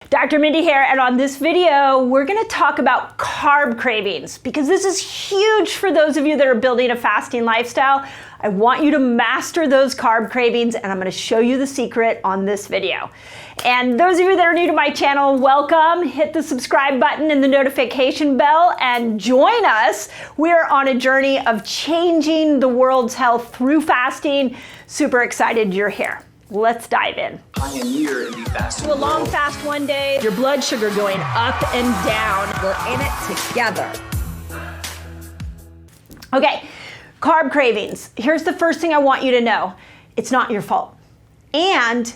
Dr. Mindy here, and on this video, we're going to talk about carb cravings because this is huge for those of you that are building a fasting lifestyle. I want you to master those carb cravings, and I'm going to show you the secret on this video. And those of you that are new to my channel, welcome. Hit the subscribe button and the notification bell and join us. We're on a journey of changing the world's health through fasting. Super excited you're here. Let's dive in. Pioneer in the fasting Do a long fast one day, your blood sugar going up and down. We're in it together. Okay, carb cravings. Here's the first thing I want you to know. It's not your fault. And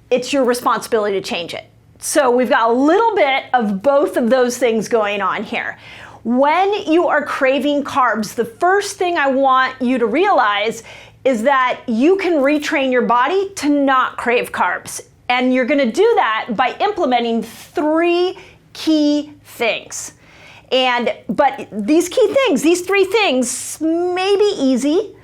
it's your responsibility to change it. So we've got a little bit of both of those things going on here. When you are craving carbs, the first thing I want you to realize is that you can retrain your body to not crave carbs. And you're gonna do that by implementing 3 key things. But these key things, these 3 things may be easy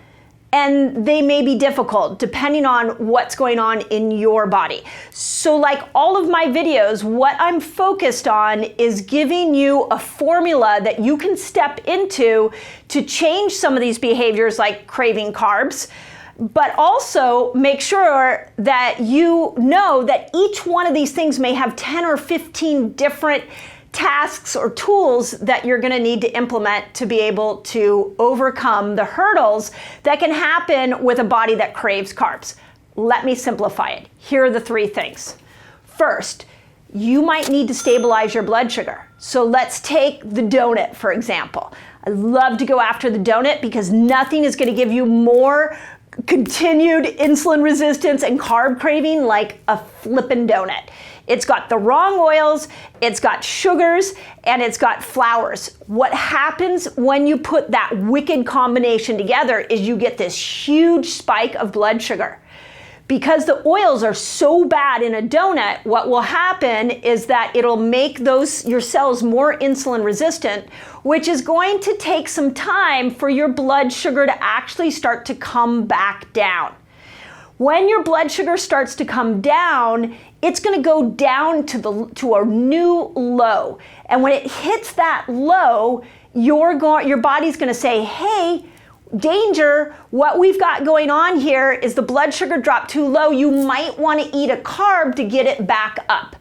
and they may be difficult depending on what's going on in your body. So like all of my videos, what I'm focused on is giving you a formula that you can step into to change some of these behaviors like craving carbs, but also make sure that you know that each one of these things may have 10 or 15 different tasks or tools that you're going to need to implement to be able to overcome the hurdles that can happen with a body that craves carbs. Let me simplify it. Here are the 3 things. First, you might need to stabilize your blood sugar. So let's take the donut, for example. I love to go after the donut because nothing is going to give you more continued insulin resistance and carb craving like a flippin' donut. It's got the wrong oils, it's got sugars, and it's got flours. What happens when you put that wicked combination together is you get this huge spike of blood sugar. Because the oils are so bad in a donut, what will happen is that it'll make your cells more insulin resistant, which is going to take some time for your blood sugar to actually start to come back down. When your blood sugar starts to come down, it's going to go down to a new low. And when it hits that low, your body's going to say, hey, danger, what we've got going on here is the blood sugar dropped too low. You might want to eat a carb to get it back up.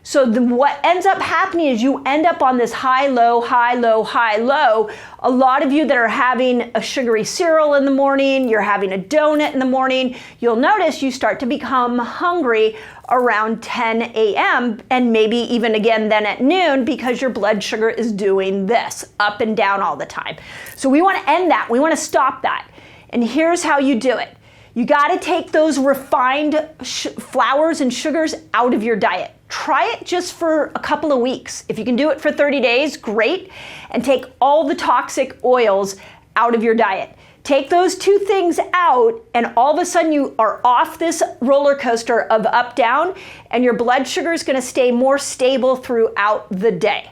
So what ends up happening is you end up on this high, low, high, low, high, low. A lot of you that are having a sugary cereal in the morning, you're having a donut in the morning, you'll notice you start to become hungry around 10 a.m. and maybe even again then at noon because your blood sugar is doing this up and down all the time. So we want to end that. We want to stop that. And here's how you do it. You got to take those refined flours and sugars out of your diet. Try it just for a couple of weeks. If you can do it for 30 days, great. And take all the toxic oils out of your diet. Take those 2 things out, and all of a sudden you are off this roller coaster of up, down, and your blood sugar is going to stay more stable throughout the day.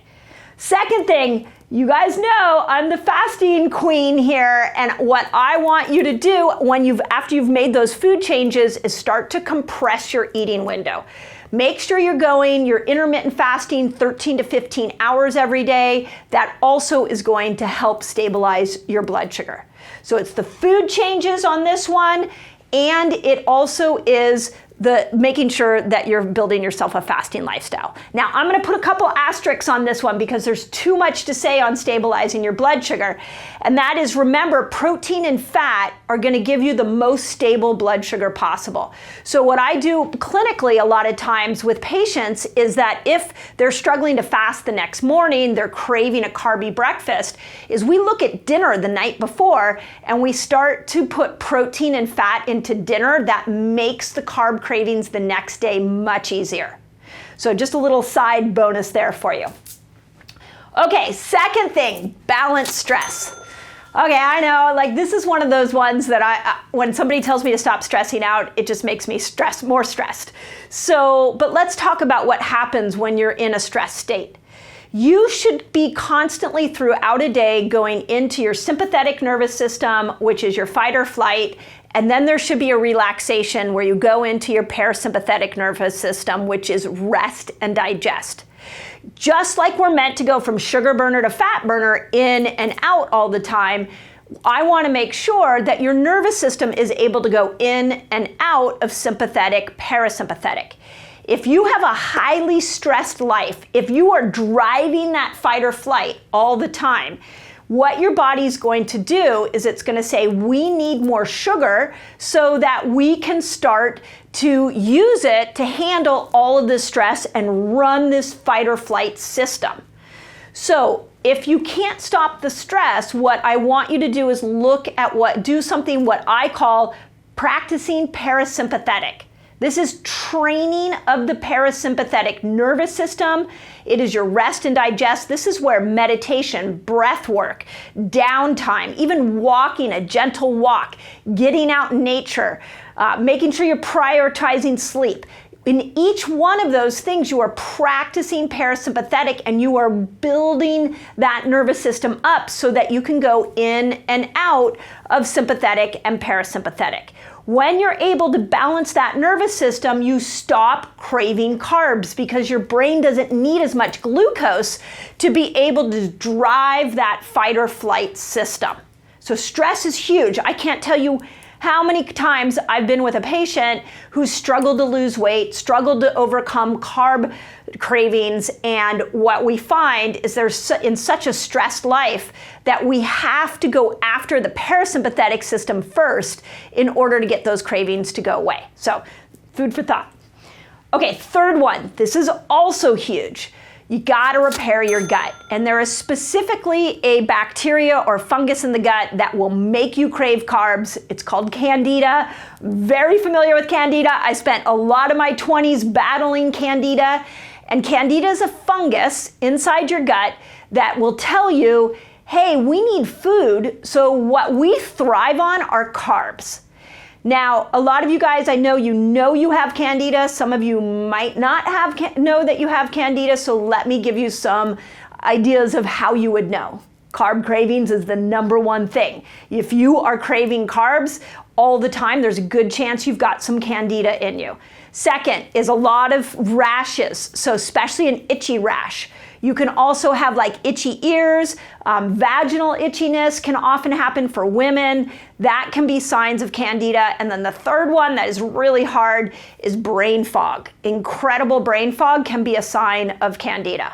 Second thing, you guys know I'm the fasting queen here, and what I want you to do after you've made those food changes is start to compress your eating window. Make sure you're going your intermittent fasting 13 to 15 hours every day. That also is going to help stabilize your blood sugar. So it's the food changes on this one, and it also is making sure that you're building yourself a fasting lifestyle. Now, I'm going to put a couple asterisks on this one because there's too much to say on stabilizing your blood sugar. And that is, remember, protein and fat are going to give you the most stable blood sugar possible. So what I do clinically a lot of times with patients is that if they're struggling to fast the next morning, they're craving a carby breakfast, is we look at dinner the night before and we start to put protein and fat into dinner. That makes the carb cravings the next day much easier. So just a little side bonus there for you. Okay, second thing, balance stress. Okay, I know, like this is one of those ones that when somebody tells me to stop stressing out, it just makes me more stressed. So, but let's talk about what happens when you're in a stress state. You should be constantly throughout a day going into your sympathetic nervous system, which is your fight or flight, And then there should be a relaxation where you go into your parasympathetic nervous system, which is rest and digest. Just like we're meant to go from sugar burner to fat burner in and out all the time, I want to make sure that your nervous system is able to go in and out of sympathetic, parasympathetic. If you have a highly stressed life, if you are driving that fight or flight all the time, what your body's going to do is it's going to say, we need more sugar so that we can start to use it to handle all of this stress and run this fight or flight system. So if you can't stop the stress, what I want you to do is do something what I call practicing parasympathetic. This is training of the parasympathetic nervous system. It is your rest and digest. This is where meditation, breath work, downtime, even walking, a gentle walk, getting out in nature, making sure you're prioritizing sleep. In each one of those things, you are practicing parasympathetic and you are building that nervous system up so that you can go in and out of sympathetic and parasympathetic. When you're able to balance that nervous system, you stop craving carbs because your brain doesn't need as much glucose to be able to drive that fight or flight system. So stress is huge. I can't tell you how many times I've been with a patient who struggled to lose weight, struggled to overcome carb cravings, and what we find is they're in such a stressed life that we have to go after the parasympathetic system first in order to get those cravings to go away. So, food for thought. Okay, third one. This is also huge. You gotta repair your gut. And there is specifically a bacteria or fungus in the gut that will make you crave carbs. It's called Candida. Very familiar with Candida. I spent a lot of my 20s battling Candida. And Candida is a fungus inside your gut that will tell you, hey, we need food, so what we thrive on are carbs. Now, a lot of you guys, I know you have Candida. Some of you might not know that you have Candida, so let me give you some ideas of how you would know. Carb cravings is the number one thing. If you are craving carbs all the time, there's a good chance you've got some Candida in you. Second is a lot of rashes, so especially an itchy rash. You can also have like itchy ears, vaginal itchiness can often happen for women. That can be signs of Candida. And then the third one that is really hard is brain fog. Incredible brain fog can be a sign of Candida.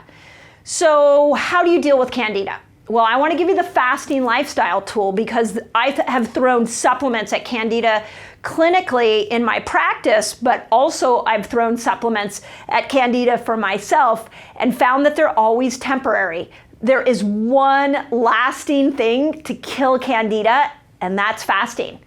So how do you deal with Candida? Well, I want to give you the fasting lifestyle tool because I have thrown supplements at Candida clinically in my practice, but also I've thrown supplements at Candida for myself and found that they're always temporary. There is one lasting thing to kill Candida, and that's fasting.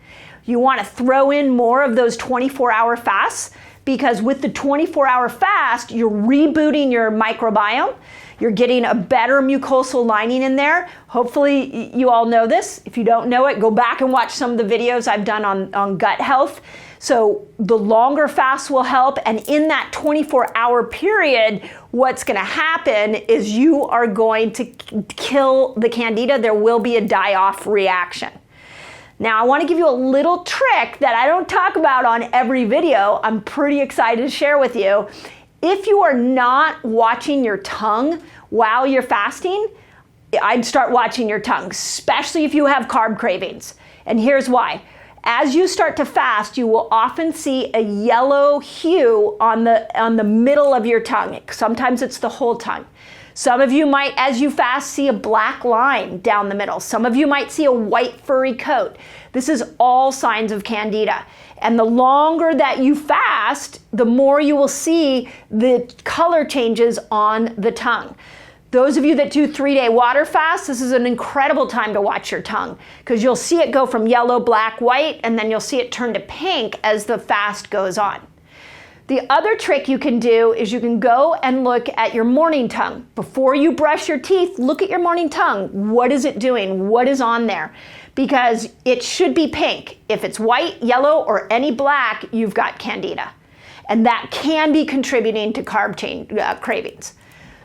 You want to throw in more of those 24-hour fasts because with the 24-hour fast, you're rebooting your microbiome. You're getting a better mucosal lining in there. Hopefully you all know this. If you don't know it, go back and watch some of the videos I've done on gut health. So the longer fast will help. And in that 24-hour period, what's going to happen is you are going to kill the Candida. There will be a die-off reaction. Now, I want to give you a little trick that I don't talk about on every video. I'm pretty excited to share with you. If you are not watching your tongue while you're fasting, I'd start watching your tongue, especially if you have carb cravings. And here's why. As you start to fast, you will often see a yellow hue on the middle of your tongue. Sometimes it's the whole tongue. Some of you might, as you fast, see a black line down the middle. Some of you might see a white furry coat. This is all signs of Candida. And the longer that you fast, the more you will see the color changes on the tongue. Those of you that do 3-day water fasts, this is an incredible time to watch your tongue because you'll see it go from yellow, black, white, and then you'll see it turn to pink as the fast goes on. The other trick you can do is you can go and look at your morning tongue. Before you brush your teeth, look at your morning tongue. What is it doing? What is on there? Because it should be pink. If it's white, yellow, or any black, you've got Candida. And that can be contributing to carb cravings.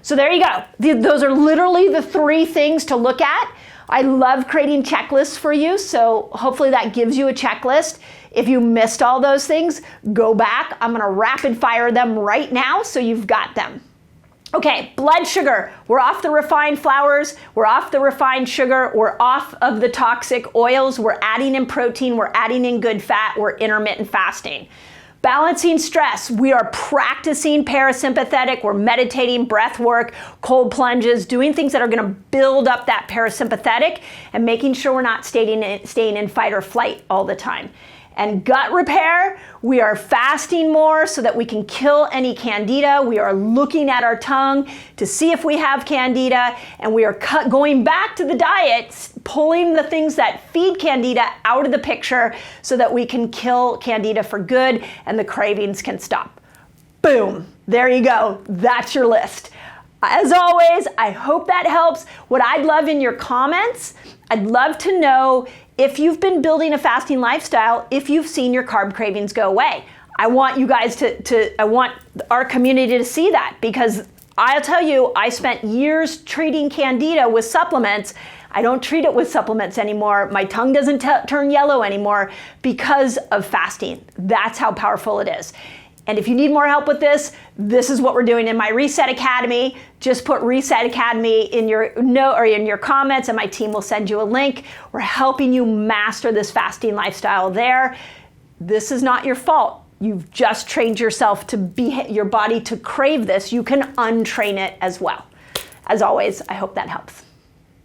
So there you go. Those are literally the 3 things to look at. I love creating checklists for you, so hopefully that gives you a checklist. If you missed all those things, go back. I'm gonna rapid fire them right now so you've got them. Okay, blood sugar. We're off the refined flours, we're off the refined sugar, we're off of the toxic oils, we're adding in protein, we're adding in good fat, we're intermittent fasting. Balancing stress, we are practicing parasympathetic, we're meditating, breath work, cold plunges, doing things that are gonna build up that parasympathetic and making sure we're not staying in fight or flight all the time. And gut repair, we are fasting more so that we can kill any candida. We are looking at our tongue to see if we have candida, and we are going back to the diet, pulling the things that feed candida out of the picture so that we can kill candida for good and the cravings can stop. Boom, there you go, that's your list. As always, I hope that helps. What I'd love in your comments, I'd love to know if you've been building a fasting lifestyle, if you've seen your carb cravings go away. I want you guys I want our community to see that, because I'll tell you, I spent years treating candida with supplements. I don't treat it with supplements anymore. My tongue doesn't turn yellow anymore because of fasting. That's how powerful it is. And if you need more help with this is what we're doing in my Reset Academy. Just put Reset Academy in your note or in your comments and my team will send you a link. We're helping you master this fasting lifestyle there. This is not your fault. You've just trained yourself your body to crave this. You can untrain it as well. As always, I hope that helps.